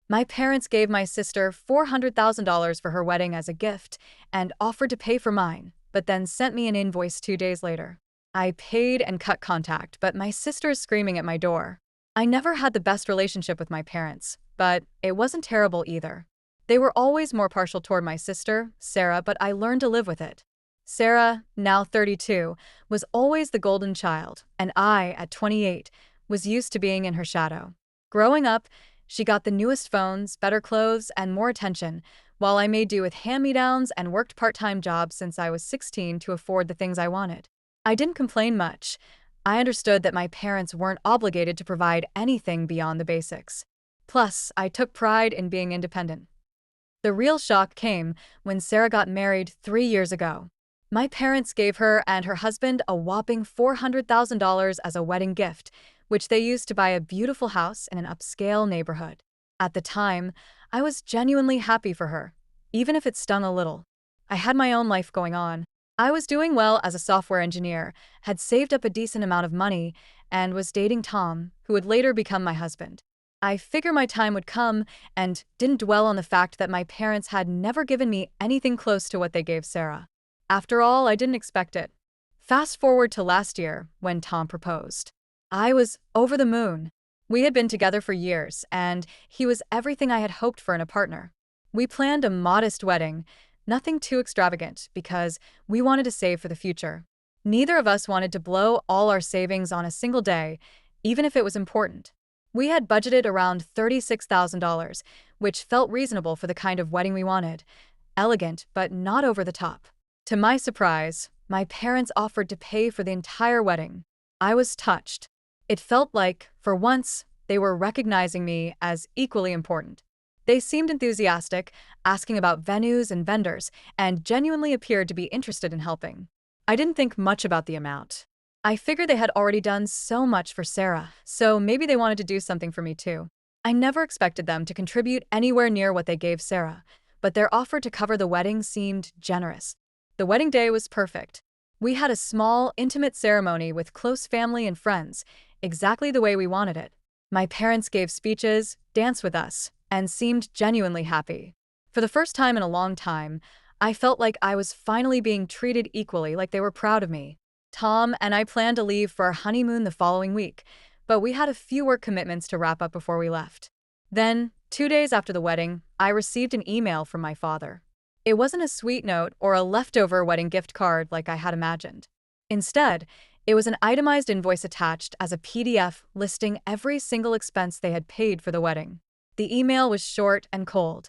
My parents gave my sister $400,000 for her wedding as a gift and offered to pay for mine, but then sent me an invoice 2 days later. I paid and cut contact, but my sister is screaming at my door. I never had the best relationship with my parents, but it wasn't terrible either. They were always more partial toward my sister, Sarah, but I learned to live with it. Sarah, now 32, was always the golden child, and I, at 28, was used to being in her shadow. Growing up, she got the newest phones, better clothes, and more attention, while I made do with hand-me-downs and worked part-time jobs since I was 16 to afford the things I wanted. I didn't complain much. I understood that my parents weren't obligated to provide anything beyond the basics. Plus, I took pride in being independent. The real shock came when Sarah got married 3 years ago. My parents gave her and her husband a whopping $400,000 as a wedding gift, which they used to buy a beautiful house in an upscale neighborhood. At the time, I was genuinely happy for her, even if it stung a little. I had my own life going on. I was doing well as a software engineer, had saved up a decent amount of money, and was dating Tom, who would later become my husband. I figured my time would come and didn't dwell on the fact that my parents had never given me anything close to what they gave Sarah. After all, I didn't expect it. Fast forward to last year, when Tom proposed. I was over the moon. We had been together for years, and he was everything I had hoped for in a partner. We planned a modest wedding, nothing too extravagant, because we wanted to save for the future. Neither of us wanted to blow all our savings on a single day, even if it was important. We had budgeted around $36,000, which felt reasonable for the kind of wedding we wanted. Elegant, but not over the top. To my surprise, my parents offered to pay for the entire wedding. I was touched. It felt like, for once, they were recognizing me as equally important. They seemed enthusiastic, asking about venues and vendors, and genuinely appeared to be interested in helping. I didn't think much about the amount. I figured they had already done so much for Sarah, so maybe they wanted to do something for me too. I never expected them to contribute anywhere near what they gave Sarah, but their offer to cover the wedding seemed generous. The wedding day was perfect. We had a small, intimate ceremony with close family and friends, exactly the way we wanted it. My parents gave speeches, danced with us, and seemed genuinely happy. For the first time in a long time, I felt like I was finally being treated equally, like they were proud of me. Tom and I planned to leave for our honeymoon the following week, but we had a few work commitments to wrap up before we left. Then, 2 days after the wedding, I received an email from my father. It wasn't a sweet note or a leftover wedding gift card like I had imagined. Instead, it was an itemized invoice attached as a PDF listing every single expense they had paid for the wedding. The email was short and cold.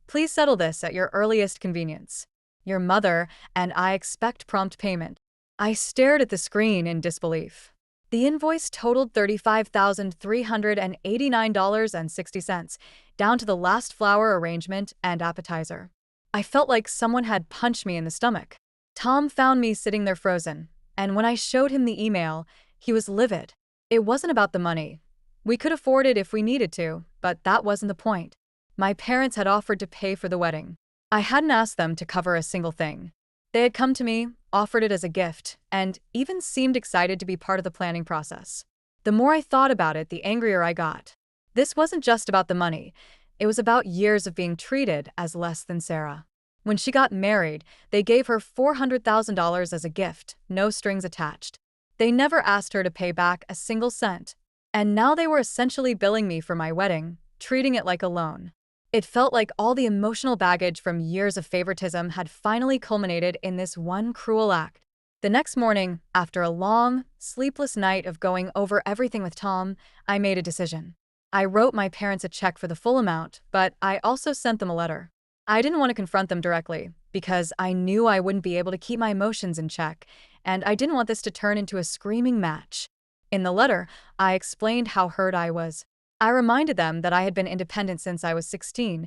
Please settle this at your earliest convenience. Your mother and I expect prompt payment. I stared at the screen in disbelief. The invoice totaled $35,389.60, down to the last flower arrangement and appetizer. I felt like someone had punched me in the stomach. Tom found me sitting there frozen, and when I showed him the email, he was livid. It wasn't about the money. We could afford it if we needed to, but that wasn't the point. My parents had offered to pay for the wedding. I hadn't asked them to cover a single thing. They had come to me, offered it as a gift, and even seemed excited to be part of the planning process. The more I thought about it, the angrier I got. This wasn't just about the money. It was about years of being treated as less than Sarah. When she got married, they gave her $400,000 as a gift, no strings attached. They never asked her to pay back a single cent. And now they were essentially billing me for my wedding, treating it like a loan. It felt like all the emotional baggage from years of favoritism had finally culminated in this one cruel act. The next morning, after a long, sleepless night of going over everything with Tom, I made a decision. I wrote my parents a check for the full amount, but I also sent them a letter. I didn't want to confront them directly, because I knew I wouldn't be able to keep my emotions in check, and I didn't want this to turn into a screaming match. In the letter, I explained how hurt I was. I reminded them that I had been independent since I was 16,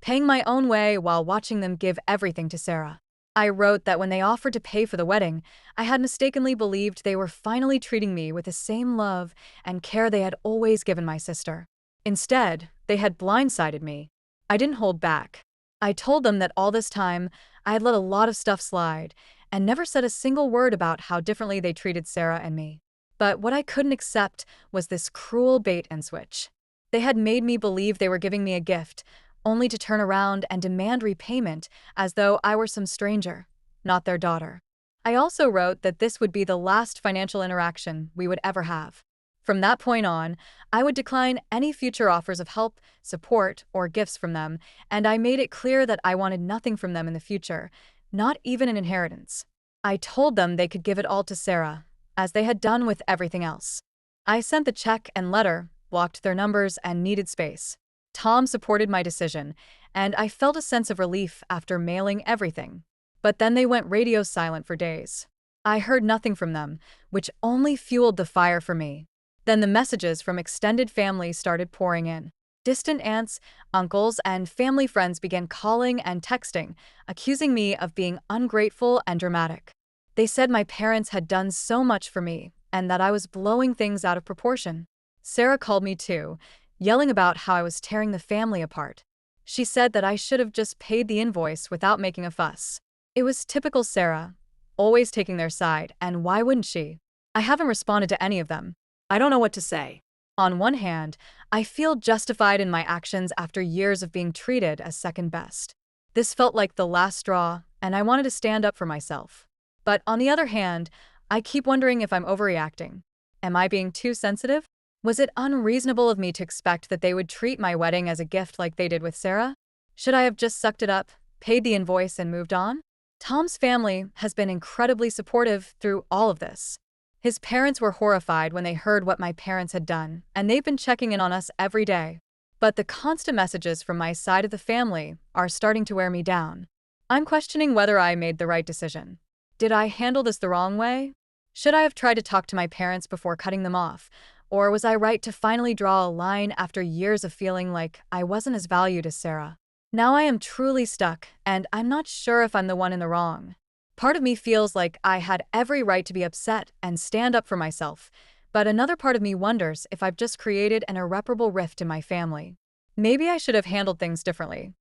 paying my own way while watching them give everything to Sarah. I wrote that when they offered to pay for the wedding, I had mistakenly believed they were finally treating me with the same love and care they had always given my sister. Instead, they had blindsided me. I didn't hold back. I told them that all this time, I had let a lot of stuff slide and never said a single word about how differently they treated Sarah and me. But what I couldn't accept was this cruel bait and switch. They had made me believe they were giving me a gift, only to turn around and demand repayment as though I were some stranger, not their daughter. I also wrote that this would be the last financial interaction we would ever have. From that point on, I would decline any future offers of help, support, or gifts from them, and I made it clear that I wanted nothing from them in the future, not even an inheritance. I told them they could give it all to Sarah, as they had done with everything else. I sent the check and letter, blocked their numbers, and needed space. Tom supported my decision, and I felt a sense of relief after mailing everything. But then they went radio silent for days. I heard nothing from them, which only fueled the fire for me. Then the messages from extended family started pouring in. Distant aunts, uncles, and family friends began calling and texting, accusing me of being ungrateful and dramatic. They said my parents had done so much for me, and that I was blowing things out of proportion. Sarah called me too, yelling about how I was tearing the family apart. She said that I should have just paid the invoice without making a fuss. It was typical Sarah, always taking their side, and why wouldn't she? I haven't responded to any of them. I don't know what to say. On one hand, I feel justified in my actions after years of being treated as second best. This felt like the last straw, and I wanted to stand up for myself. But on the other hand, I keep wondering if I'm overreacting. Am I being too sensitive? Was it unreasonable of me to expect that they would treat my wedding as a gift like they did with Sarah? Should I have just sucked it up, paid the invoice, and moved on? Tom's family has been incredibly supportive through all of this. His parents were horrified when they heard what my parents had done, and they've been checking in on us every day. But the constant messages from my side of the family are starting to wear me down. I'm questioning whether I made the right decision. Did I handle this the wrong way? Should I have tried to talk to my parents before cutting them off? Or was I right to finally draw a line after years of feeling like I wasn't as valued as Sarah? Now I am truly stuck, and I'm not sure if I'm the one in the wrong. Part of me feels like I had every right to be upset and stand up for myself, but another part of me wonders if I've just created an irreparable rift in my family. Maybe I should have handled things differently.